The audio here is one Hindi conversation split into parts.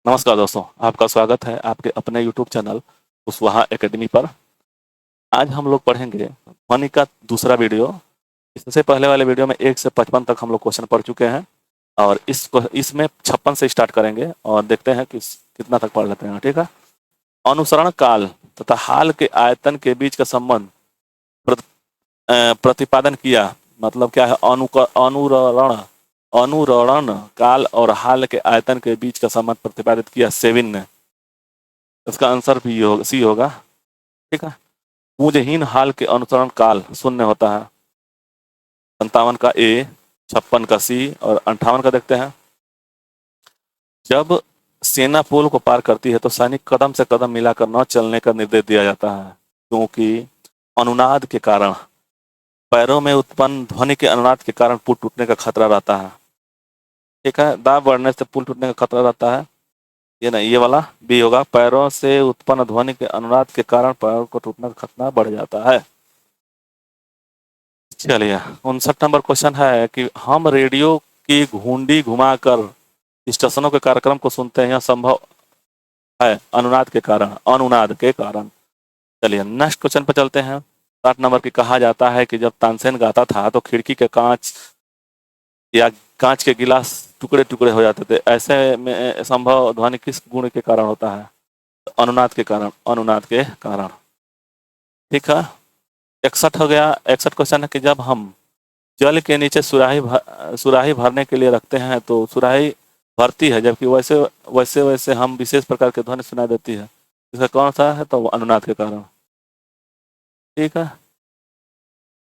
नमस्कार दोस्तों, आपका स्वागत है आपके अपने YouTube चैनल कुशवाहा एकेडमी पर। आज हम लोग पढ़ेंगे ध्वनि का दूसरा वीडियो। इससे पहले वाले वीडियो में 1 से 55 तक हम लोग क्वेश्चन पढ़ चुके हैं और इसमें 56 से स्टार्ट करेंगे और देखते हैं कि कितना तक पढ़ लेते हैं। ठीक है। अनुसरण काल तथा हाल के आयतन के बीच का संबंध प्रतिपादन किया। मतलब क्या है? अनुरण अनुरणन काल और हाल के आयतन के बीच का संबंध प्रतिपादित किया सेविन ने। इसका आंसर भी सी होगा। ठीक है। पूजहीन हाल के अनुसरण काल शून्य होता है। 57 का ए, 56 का सी और 58 का देखते हैं। जब सेना पुल को पार करती है तो सैनिक कदम से कदम मिलाकर न चलने का निर्देश दिया जाता है, क्योंकि अनुनाद के कारण पैरों में उत्पन्न ध्वनि के अनुनाद के कारण पुल टूटने का खतरा रहता है। ठीक है। दाब बढ़ने से पुल टूटने का खतरा रहता है। ये नहीं, ये वाला बी होगा। पैरों से उत्पन्न ध्वनि के अनुनाद के कारण पैरों को टूटने का खतरा बढ़ जाता है। चलिए, 59 नंबर क्वेश्चन है कि हम रेडियो की घुंडी घुमाकर स्टेशनों के कार्यक्रम को सुनते हैं, यह संभव है अनुनाद के कारण। चलिए नेक्स्ट क्वेश्चन पे चलते हैं। 60 नंबर की कहा जाता है कि जब तानसेन गाता था तो खिड़की के कांच या कांच के गिलास टुकड़े टुकड़े हो जाते थे। ऐसे में संभव ध्वनि किस गुण के कारण होता है? अनुनाद के कारण। ठीक है। 61 हो गया। 61 क्वेश्चन है कि जब हम जल के नीचे सुराही भरने के लिए रखते हैं तो सुराही भरती है, जबकि वैसे वैसे हम विशेष प्रकार की ध्वनि सुनाई देती है। इसका कौन सा है? तो अनुनाद के कारण। ठीक है।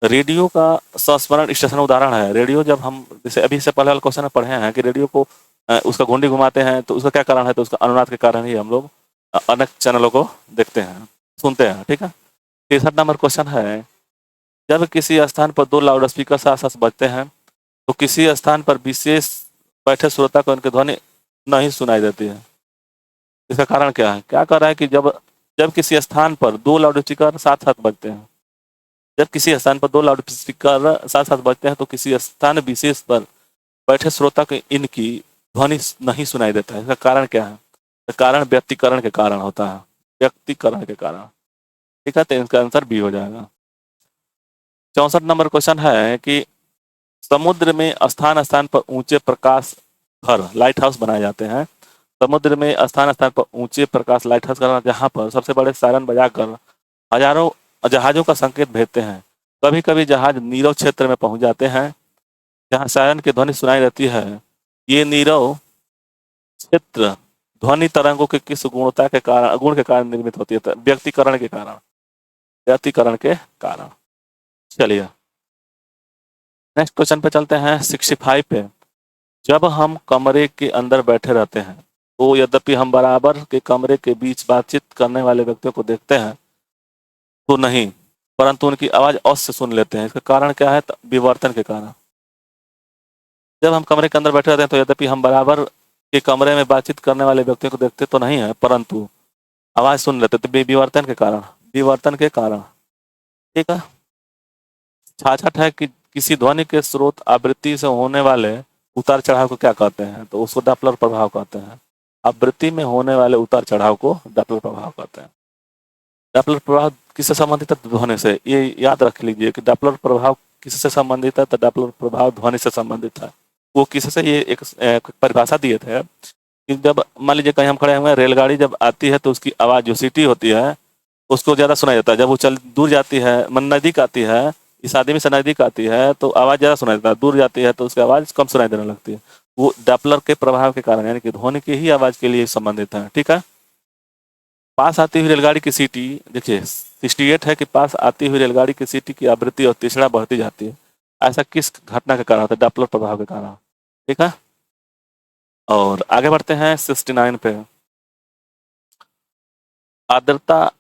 रेडियो का संस्मरण स्टेशन उदाहरण है। रेडियो जब हम जैसे अभी से पहले वाले क्वेश्चन में पढ़े हैं कि रेडियो को उसका घुंडी घुमाते हैं तो उसका क्या कारण है? तो उसका अनुनाद के कारण ही हम लोग अनेक चैनलों को देखते हैं, सुनते हैं। ठीक है। 63 नंबर क्वेश्चन है, जब किसी स्थान पर 2 लाउड स्पीकर साथ साथ बजते हैं तो किसी स्थान पर विशेष बैठे श्रोता को उनकी ध्वनि नहीं सुनाई देती है। इसका कारण क्या है? क्या कर रहा है कि जब किसी स्थान पर 2 लाउड स्पीकर साथ साथ बजते हैं, जब किसी स्थान पर 2 लाउड स्पीकर साथ साथ बजते हैं तो किसी स्थान विशेष पर बैठे श्रोता को इनकी ध्वनि नहीं सुनाई देता है। इसका कारण क्या है? कारण व्यक्तिकरण के कारण होता है। व्यक्तिकरण के कारण। ठीक है। तो इसका आंसर बी हो जाएगा। 64 नंबर क्वेश्चन है कि समुद्र में स्थान स्थान पर ऊंचे प्रकाश घर लाइट हाउस बनाए जाते हैं। समुद्र में स्थान स्थान पर ऊंचे प्रकाश लाइट हाउस करना, जहाँ पर सबसे बड़े सायरन बजाकर हजारों जहाजों का संकेत भेजते हैं। कभी कभी जहाज नीरव क्षेत्र में पहुंच जाते हैं जहाँ सायरन की ध्वनि सुनाई देती है। ये नीरव क्षेत्र ध्वनि तरंगों के किस गुण के कारण निर्मित होती है? व्यक्तिकरण के कारण। चलिए नेक्स्ट क्वेश्चन पे चलते हैं। 65 पे, जब हम कमरे के अंदर बैठे रहते हैं तो यद्यपि हम बराबर के कमरे के बीच बातचीत करने वाले व्यक्तियों को देखते हैं तो नहीं, परंतु उनकी आवाज अवश्य सुन लेते हैं। इसका कारण क्या है? तो विवर्तन के कारण। जब हम कमरे के अंदर बैठे रहते हैं तो यद्यपि हम बराबर के कमरे में बातचीत करने वाले व्यक्तियों को देखते तो नहीं है, परंतु आवाज सुन लेते। तो विवर्तन के कारण। ठीक है। 66 है कि किसी ध्वनि के स्रोत आवृत्ति से होने वाले उतार चढ़ाव को क्या कहते हैं? तो उसको डॉपलर प्रभाव कहते हैं। आवृत्ति में होने वाले उतार चढ़ाव को डॉपलर प्रभाव कहते हैं। डॉपलर प्रभाव किससे संबंधित है? ध्वनि से। ये याद रख लीजिए कि डॉपलर प्रभाव किससे संबंधित है? तो डॉपलर प्रभाव ध्वनि से संबंधित है। वो किससे? ये एक परिभाषा दिए थे कि जब मान लीजिए कहीं हम खड़े हुए हैं, रेलगाड़ी जब आती है तो उसकी आवाज जो सीटी होती है उसको ज्यादा सुनाई देता है। जब वो दूर जाती है, नजदीक आती है, इस आदमी से नजदीक आती है तो आवाज ज्यादा सुनाई देता है, दूर जाती है तो उसकी आवाज कम सुनाई देने लगती है। वो डॉपलर के प्रभाव के कारण, यानी कि ध्वनि की ही आवाज के लिए संबंधित है। ठीक है। पास आती हुई रेलगाड़ी की सीटी, देखिए 68 है कि पास आती हुई रेलगाड़ी की सीटी की आवृत्ति और तीक्ष्णता बढ़ती जाती है। ऐसा किस घटना के कारण होता है? डॉपलर प्रभाव के कारण। ठीक है। और आगे बढ़ते हैं 69 पे। आर्द्रता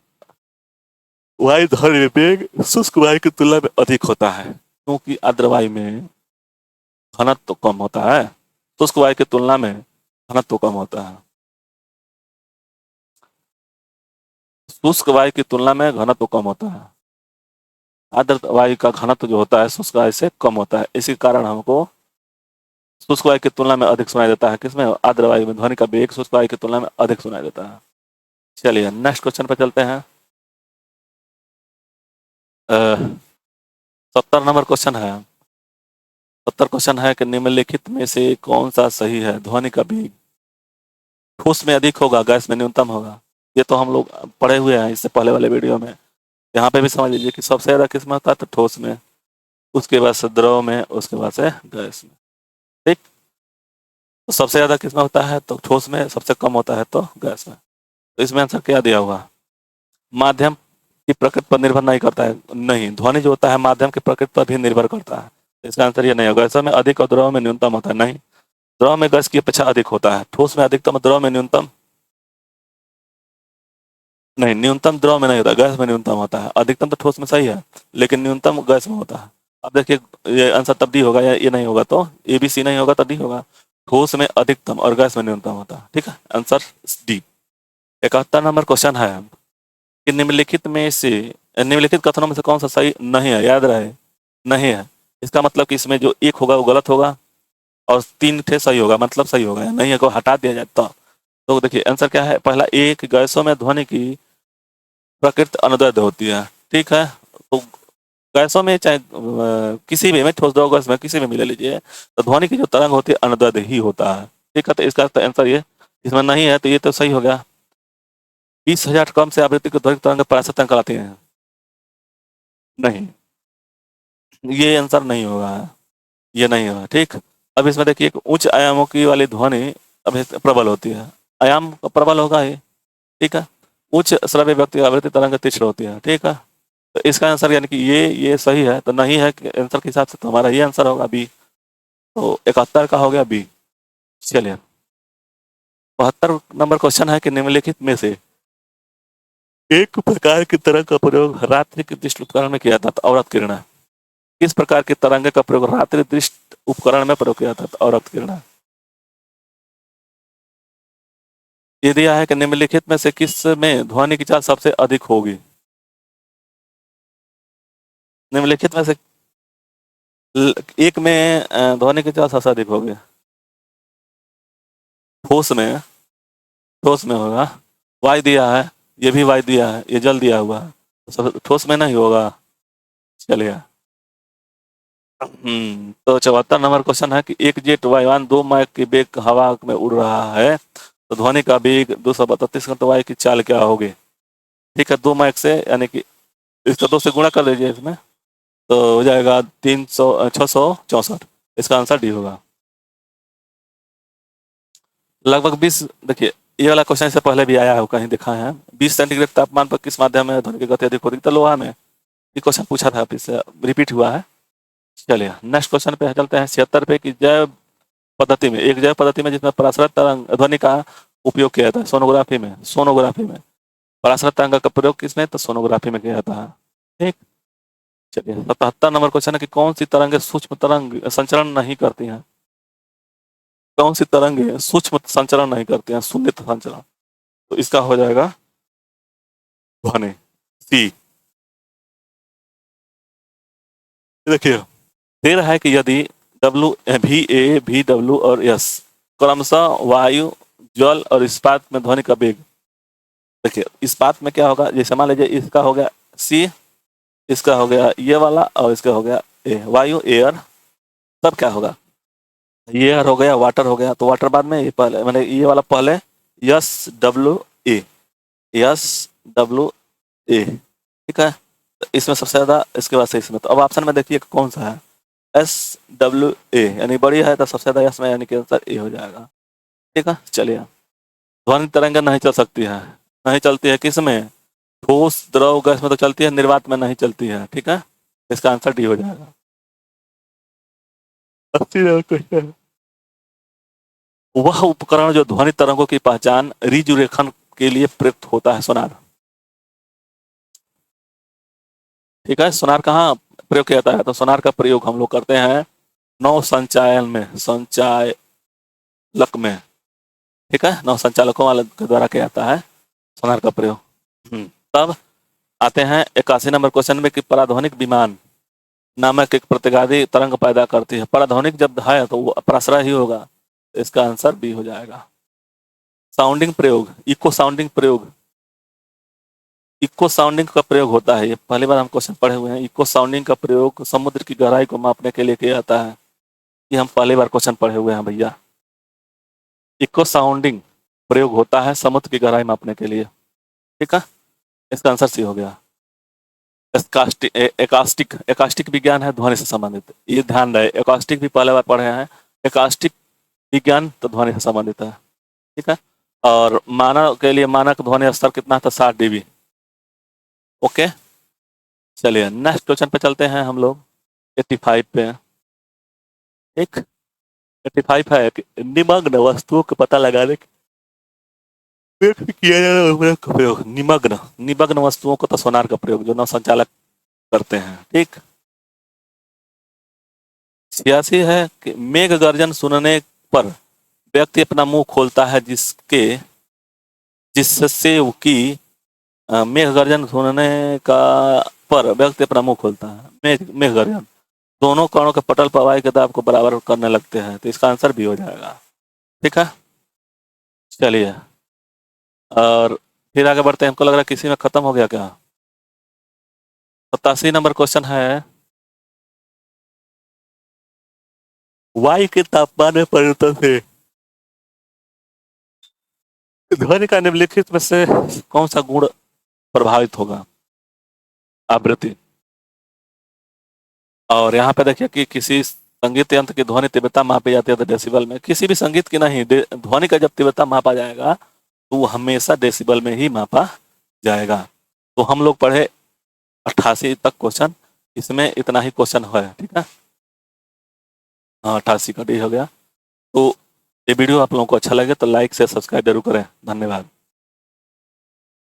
वायु ध्वनि वेग शुष्क वायु की तुलना में अधिक होता है, क्योंकि आर्द्र वायु में घनत्व तो कम होता है, शुष्क वायु की तुलना में घनत्व तो कम होता है। शुष्क वायु की तुलना में घनत्व कम होता है। आर्द्र वायु का घनत्व जो होता है शुष्क वायु से कम होता है। इसी कारण हमको शुष्क वायु की तुलना में अधिक सुनाई देता है किसमें? आर्द्र वायु में ध्वनि का वेग शुष्क वायु की तुलना में अधिक सुनाई देता है। चलिए नेक्स्ट क्वेश्चन पे चलते हैं। 70 नंबर क्वेश्चन है। 70 क्वेश्चन है कि निम्नलिखित में से कौन सा सही है? ध्वनि का वेग ठोस में अधिक होगा, गैस में न्यूनतम होगा। ये तो हम लोग पढ़े हुए हैं इससे पहले वाले वीडियो में। यहाँ पे भी समझ लीजिए कि सबसे ज्यादा किस में होता है? तो ठोस में, उसके बाद से द्रव में, उसके बाद से गैस में। ठीक, तो सबसे ज्यादा किस में होता है? तो ठोस में, सबसे कम होता है तो गैस में। तो इसमें आंसर क्या दिया हुआ? माध्यम की प्रकृति पर निर्भर नहीं करता है। नहीं, ध्वनि जो होता है माध्यम की प्रकृति पर भी निर्भर करता है। इसका आंसर ये नहीं होगा। गैस में अधिक और द्रव में न्यूनतम होता है। नहीं, द्रव में गैस की अपेक्षा अधिक होता है। ठोस में अधिकतम, द्रव में न्यूनतम। नहीं, न्यूनतम द्रव में नहीं होता, गैस में न्यूनतम होता है। अधिकतम तो ठोस में सही है, लेकिन न्यूनतम गैस में होता है। अब देखिए, ये आंसर तब डी होगा या ये नहीं होगा, तो ए बी सी नहीं होगा तो डी होगा। ठोस में अधिकतम और गैस में न्यूनतम होता है। ठीक है, आंसर डी। 71 नंबर क्वेश्चन है कि निम्नलिखित कथनों में से कौन सा सही नहीं है? याद रहे, नहीं है इसका मतलब कि इसमें जो एक होगा वो गलत होगा और 3 ठे सही होगा, मतलब सही होगा। नहीं है को हटा दिया जाए तो देखिए आंसर क्या है? पहला, एक गैसों में ध्वनि की प्रकृति अनुदैर्ध्य होती है। ठीक है, तो गैसों में चाहे किसी भी में, ठोस द्रव गैस में किसी में भी ले लीजिए, तो ध्वनि की जो तरंग होती है अनुदैर्ध्य ही होता है। ठीक है, तो इसका तो आंसर ये, इसमें नहीं है तो ये तो सही हो गया। 20,000 कम से आवृत्ति की ध्वनिक तरंग पराशर तरंग कहलाती है। नहीं, ये आंसर नहीं होगा, ये नहीं होगा। ठीक, अब इसमें देखिए एक उच्च आयामों की वाली ध्वनि अब प्रबल होती है, आयाम प्रबल होगा ये। ठीक है, उच्च श्रव्य व्यक्ति आवृत्ति तरंग तीक्ष्ण होती है। ठीक है, तो इसका आंसर यानी कि ये सही है तो नहीं है आंसर के हिसाब से, तो हमारा ये आंसर होगा बी। तो 71 का हो गया बी। चलिए 72 नंबर क्वेश्चन है कि निम्नलिखित में से एक प्रकार की तरंग का प्रयोग रात्रि के दृष्टि उपकरण में किया था तो अवरक्त किरण। किस प्रकार की तरंग का प्रयोग रात्रि दृष्टि उपकरण में प्रयोग किया था तो अवरक्त किरण। ये दिया है कि निम्नलिखित में से किस में ध्वनि की चाल सबसे अधिक होगी? निम्नलिखित में से एक में ध्वनि की चाल सबसे अधिक होगी। ठोस में, ठोस में होगा। वाई दिया है, ये भी वाई दिया है, ये जल दिया हुआ है, तो सब ठोस में नहीं होगा। चलिए तो 74 नंबर क्वेश्चन है कि एक जेट वायुयान 2 माइक के वेग हवा में उड़ रहा है तो ध्वनि का वेग 232 घंटे वायु की चाल क्या होगी? ठीक है, 2 माइक से यानी कि इसका 2 से गुणा कर लीजिए इसमें, तो हो जाएगा 664। इसका आंसर डी होगा। लगभग 20, देखिए ये वाला क्वेश्चन इससे पहले भी आया है, कहीं देखा है। 20 सेंटीग्रेड तापमान पर किस माध्यम में ध्वनि की गति अधिक होती है? तो लोहा में। ये क्वेश्चन पूछा था, फिर से रिपीट हुआ है। चलिए नेक्स्ट क्वेश्चन पे चलते हैं। 76 पे कि जैव पद्धति में, एक जैव पद्धति में जिसमें पराशरत तरंग ध्वनि का उपयोग किया जाता है सोनोग्राफी में। पराशरत तरंग का प्रयोग किसमें? तो सोनोग्राफी में किया जाता है। ठीक, चलिए 77 नंबर क्वेश्चन है कि कौन सी तरंगे सूक्ष्म तरंग संचरण नहीं करती हैं? कौन सी तरंगे सूक्ष्म संचरण नहीं करती हैं, शून्य संचरण? तो इसका हो जाएगा ध्वनि सी। देखिए दे रहा है कि यदि डब्ल्यू भी ए भी डब्ल्यू और एस क्रमशः वायु, जल और इस्पात में ध्वनि का वेग। देखिए इस्पात में क्या होगा? जैसे मान लीजिए इसका हो गया सी, इसका हो गया ये वाला और इसका हो गया ए, वायु एयर, तब क्या होगा? ये एयर हो गया, वाटर हो गया, तो वाटर बाद में, ये पहले मैंने ये वाला पहले, yes W A, yes W A. ठीक है, तो इसमें सबसे ज्यादा, इसके बाद से इसमें, तो अब ऑप्शन में देखिए कौन सा है? एस डब्ल्यू ए, यानी बड़ी है तो सबसे ज्यादा एस में, यानी कि आंसर ए हो जाएगा। ठीक है, चलिए ध्वनि तरंग नहीं चल सकती है, नहीं चलती है किस में? ठोस द्रव गैस में तो चलती है, निर्वात में नहीं चलती है। ठीक है, इसका आंसर डी हो जाएगा। 80 क्वेश्चन, वह उपकरण जो ध्वनि तरंगों की पहचान रिजुरेखन के लिए प्रयुक्त होता है, सोनार। ठीक है, सोनार कहाँ प्रयोग किया जाता है? तो सोनार का प्रयोग हम लोग करते हैं नौ संचालन में, संचालक में। ठीक है, नौ संचालकों वाले के द्वारा किया जाता है सोनार का प्रयोग। तब आते हैं 81 नंबर क्वेश्चन में कि पराध्वनिक विमान नामक एक प्रतिगामी तरंग पैदा करती है। पराध्वनिक जब है तो वो प्रसरा ही होगा, तो इसका आंसर बी हो जाएगा। साउंडिंग प्रयोग, इको साउंडिंग प्रयोग, इको साउंडिंग का प्रयोग होता है, ये पहली बार हम क्वेश्चन पढ़े हुए हैं। इको साउंडिंग का प्रयोग समुद्र की गहराई को मापने के लिए किया जाता है, ये हम पहली बार क्वेश्चन पढ़े हुए हैं भैया। इको साउंडिंग प्रयोग होता है समुद्र की गहराई मापने के लिए, ठीक है, इसका आंसर सी हो गया। एकास्टिक, एकास्टिक विज्ञान है ध्वनि से संबंधित, ये ध्यान रहे, एकास्टिक भी पहले बार पढ़े हैं। एकास्टिक विज्ञान तो ध्वनि से संबंधित है, ठीक है। और मानव के लिए मानक ध्वनि स्तर कितना था, 60 dB। ओके, चलिए नेक्स्ट क्वेश्चन पे चलते हैं हम लोग, 85 पे। एक 85 है कि निमग्न वस्तुओं को पता लगाने के किया जाने का प्रयोग। निमग्न, निमग्न वस्तुओं को तो सोनार का प्रयोग जो नौ संचालक करते हैं, ठीक। 86 है कि मेघ गर्जन सुनने पर व्यक्ति अपना मुंह खोलता है जिससे कि मेघ गर्जन सुनने का पर व्यक्ति अपना मुंह खोलता है। मेघ गर्जन दोनों कणों के पटल पर हवाई के दाब को बराबर करने लगते हैं, तो इसका आंसर भी हो जाएगा, ठीक है। चलिए और फिर आगे बढ़ते हैं। हमको लग रहा है किसी में खत्म हो गया क्या। 87 नंबर क्वेश्चन है, वायु के तापमान में परिवर्तन से ध्वनि का निम्नलिखित में से कौन सा गुण प्रभावित होगा। आवृत्ति। और यहाँ पे देखिए कि किसी संगीत यंत्र की ध्वनि तीव्रता मापी जाती है तो डेसिबल में, किसी भी संगीत की नहीं, ध्वनि का जब तीव्रता मापा जाएगा तो वो हमेशा डेसिबल में ही मापा जाएगा। तो हम लोग पढ़े 88 तक क्वेश्चन, इसमें इतना ही क्वेश्चन है, ठीक है। हाँ 88 का डी हो गया। तो ये वीडियो आप लोगों को अच्छा लगे तो लाइक से सब्सक्राइब जरूर करें। धन्यवाद।